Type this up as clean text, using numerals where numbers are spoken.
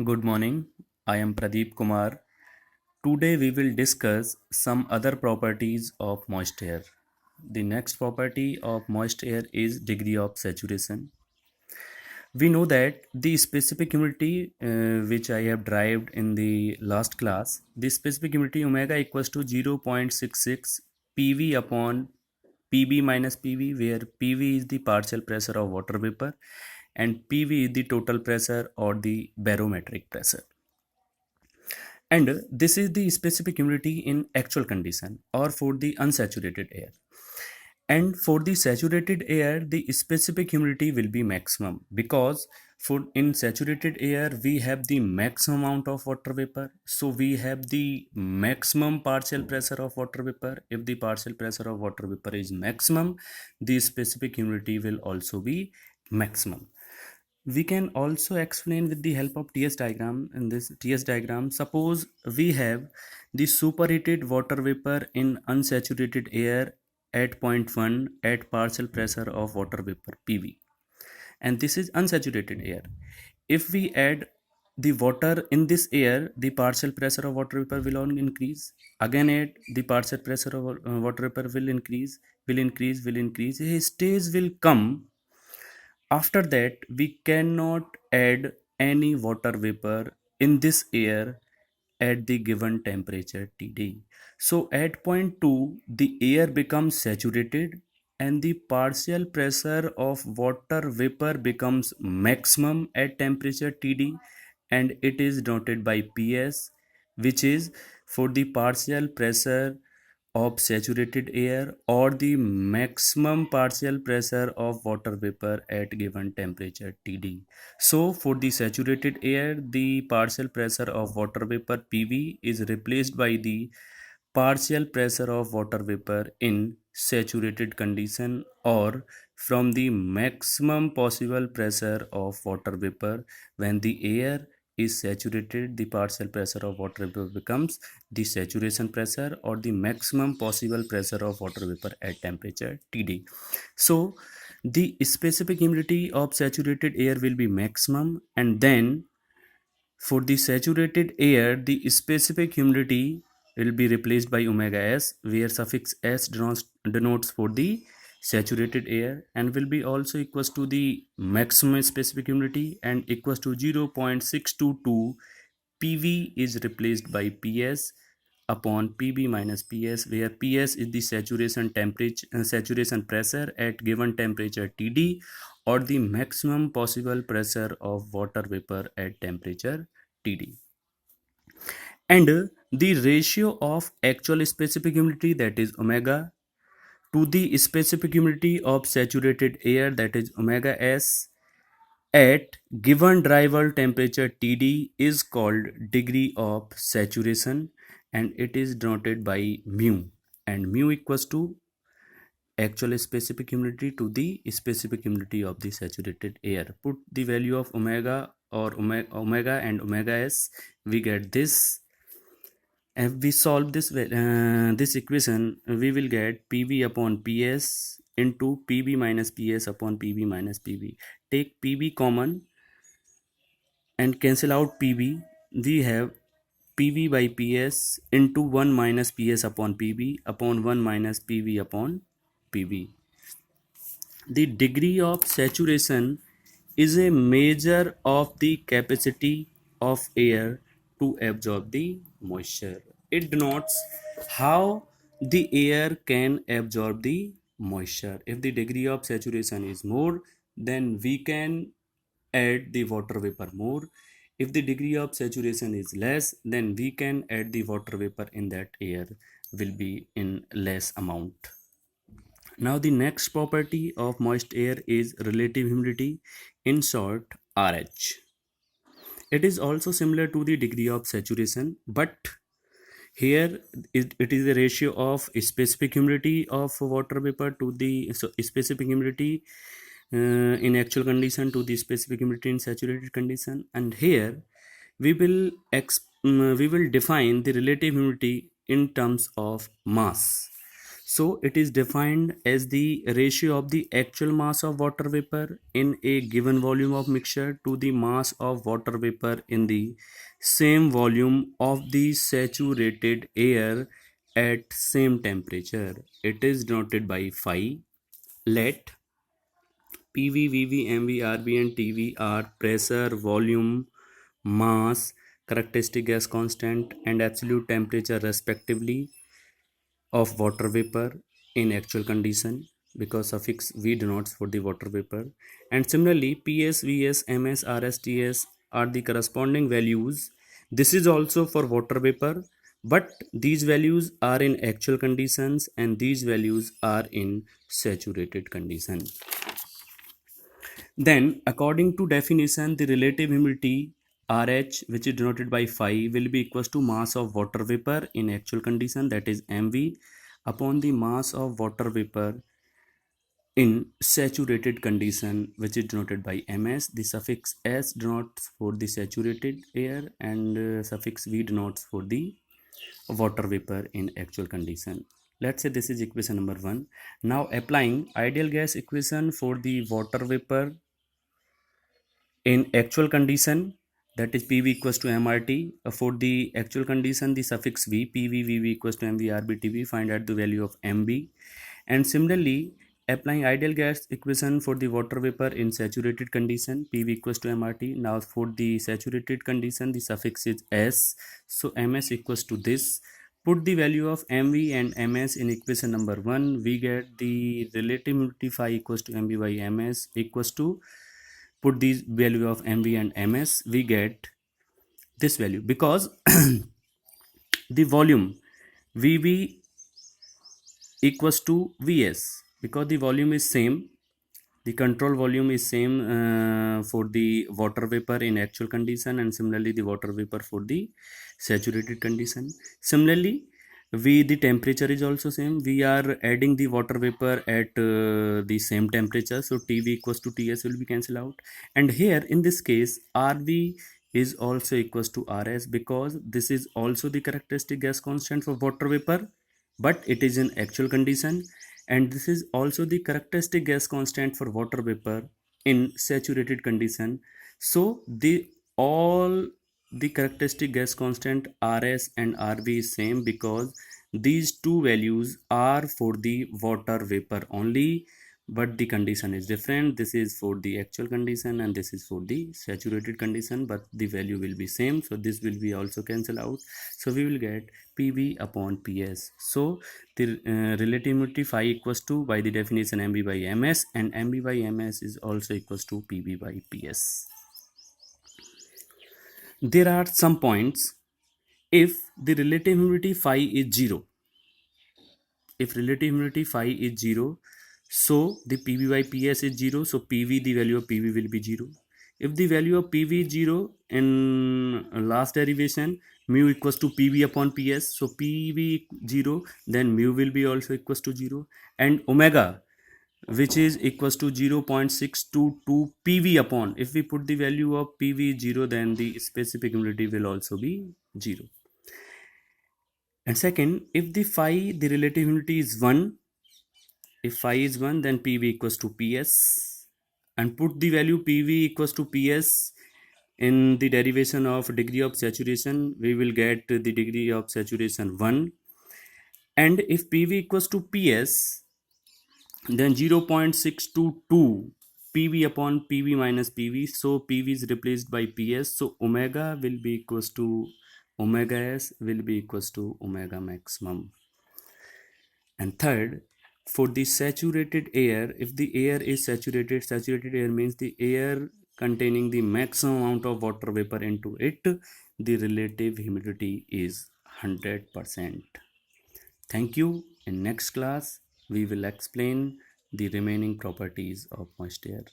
Good morning. I am Pradeep Kumar. Today we will discuss some other properties of moist air. The next property of moist air is degree of saturation. We know that the specific humidity which I have derived in the last class, the specific humidity omega equals to 0.66 PV upon PB minus PV, where PV is the partial pressure of water vapor and PV is the total pressure or the barometric pressure. And this is the specific humidity in actual condition or for the unsaturated air. And for the saturated air, the specific humidity will be maximum, because for in saturated air we have the maximum amount of water vapor, so we have the maximum partial pressure of water vapor. If the partial pressure of water vapor is maximum, the specific humidity will also be maximum. We can also explain with the help of TS diagram. In this TS diagram, suppose we have the superheated water vapor in unsaturated air at point 1 at partial pressure of water vapor PV, and this is unsaturated air. If we add the water in this air, the partial pressure of water vapor will only increase. Again add the partial pressure of water vapor will increase, will increase. A stage will come. After that, we cannot add any water vapor in this air at the given temperature Td. So at point 2, the air becomes saturated and the partial pressure of water vapor becomes maximum at temperature Td, and it is denoted by Ps, which is for the partial pressure of saturated air or the maximum partial pressure of water vapor at given temperature Td. So for the saturated air, the partial pressure of water vapor PV is replaced by the partial pressure of water vapor in saturated condition, or from the maximum possible pressure of water vapor. When the air is saturated, the partial pressure of water vapor becomes the saturation pressure or the maximum possible pressure of water vapor at temperature Td. So the specific humidity of saturated air will be maximum, and then for the saturated air, the specific humidity will be replaced by omega s, where suffix s denotes for the saturated air, and will be also equals to the maximum specific humidity and equals to 0.622 PV is replaced by PS upon PB minus PS, where PS is the saturation temperature, saturation pressure at given temperature Td, or the maximum possible pressure of water vapor at temperature Td. And the ratio of actual specific humidity, that is omega, to the specific humidity of saturated air, that is omega s, at given arrival temperature Td is called degree of saturation, and it is denoted by mu, and mu equals to actual specific humidity to the specific humidity of the saturated air. Put the value of omega or omega and omega s, we get this. If we solve this equation, we will get PV upon PS into PB minus PS upon PB minus PV. Take PB common and cancel out PB. We have PV by PS into 1 minus PS upon PB upon 1 minus PV upon PV. The degree of saturation is a measure of the capacity of air to absorb the moisture. It denotes how the air can absorb the moisture. If the degree of saturation is more, then we can add the water vapor more. If the degree of saturation is less, then we can add the water vapor in that air will be in less amount. Now the next property of moist air is relative humidity, in short RH. It is also similar to the degree of saturation, but here it is the ratio of specific humidity of water vapor to the specific humidity in actual condition to the specific humidity in saturated condition. And here we will we will define the relative humidity in terms of mass. So it is defined as the ratio of the actual mass of water vapor in a given volume of mixture to the mass of water vapor in the same volume of the saturated air at same temperature. It is denoted by phi. Let PV, VV, MV, RV and TV are pressure, volume, mass, characteristic gas constant and absolute temperature respectively of water vapor in actual condition, because suffix V denotes for the water vapor. And similarly PS, VS, MS, RS, TS are the corresponding values. This is also for water vapor, but these values are in actual conditions and these values are in saturated condition. Then, according to definition, the relative humidity RH, which is denoted by phi, will be equals to mass of water vapor in actual condition, that is mv, upon the mass of water vapor in saturated condition, which is denoted by ms. The suffix s denotes for the saturated air and suffix v denotes for the water vapor in actual condition. Let's say this is equation number 1. Now applying ideal gas equation for the water vapor in actual condition, that is PV equals to MRT. For the actual condition, the suffix V, PV, VV equals to MV, RB, TB, find out the value of MB. And similarly, applying ideal gas equation for the water vapor in saturated condition, PV equals to MRT. Now for the saturated condition, the suffix is S. So MS equals to this. Put the value of MV and MS in equation number 1. We get the relative humidity phi equals to MV by MS equals to, put the value of mv and ms, we get this value, because the volume vv equals to vs, because the volume is same, the control volume is same for the water vapor in actual condition and similarly the water vapor for the saturated condition. Similarly, the temperature is also same. We are adding the water vapor at the same temperature, so tv equals to ts will be cancelled out. And here in this case rv is also equals to rs, because this is also the characteristic gas constant for water vapor, but it is in actual condition, and this is also the characteristic gas constant for water vapor in saturated condition. So the all the characteristic gas constant rs and rv is same, because these two values are for the water vapor only, but the condition is different. This is for the actual condition and this is for the saturated condition, but the value will be same, so this will be also cancel out. So we will get pv upon ps. So the relative humidity phi equals to, by the definition, mv by ms, and mv by ms is also equals to pv by ps. There are some points. If the relative humidity phi is 0, if relative humidity phi is 0, so the pv by ps is 0, so pv, the value of pv will be 0. If the value of pv is 0 in last derivation, mu equals to pv upon ps, so pv 0, then mu will be also equals to 0, and omega, which is equals to 0.622 pv upon, if we put the value of pv 0, then the specific humidity will also be 0. And second, if the phi, the relative humidity is 1, if phi is 1, then pv equals to ps, and put the value pv equals to ps in the derivation of degree of saturation, we will get the degree of saturation 1. And if pv equals to ps, then 0.622 pv upon pv minus pv, so pv is replaced by ps, so omega will be equals to omega s will be equals to omega maximum. And third, for the saturated air, if the air is saturated, saturated air means the air containing the maximum amount of water vapor into it, the relative humidity is 100%. Thank you. In next class, we will explain the remaining properties of moist air.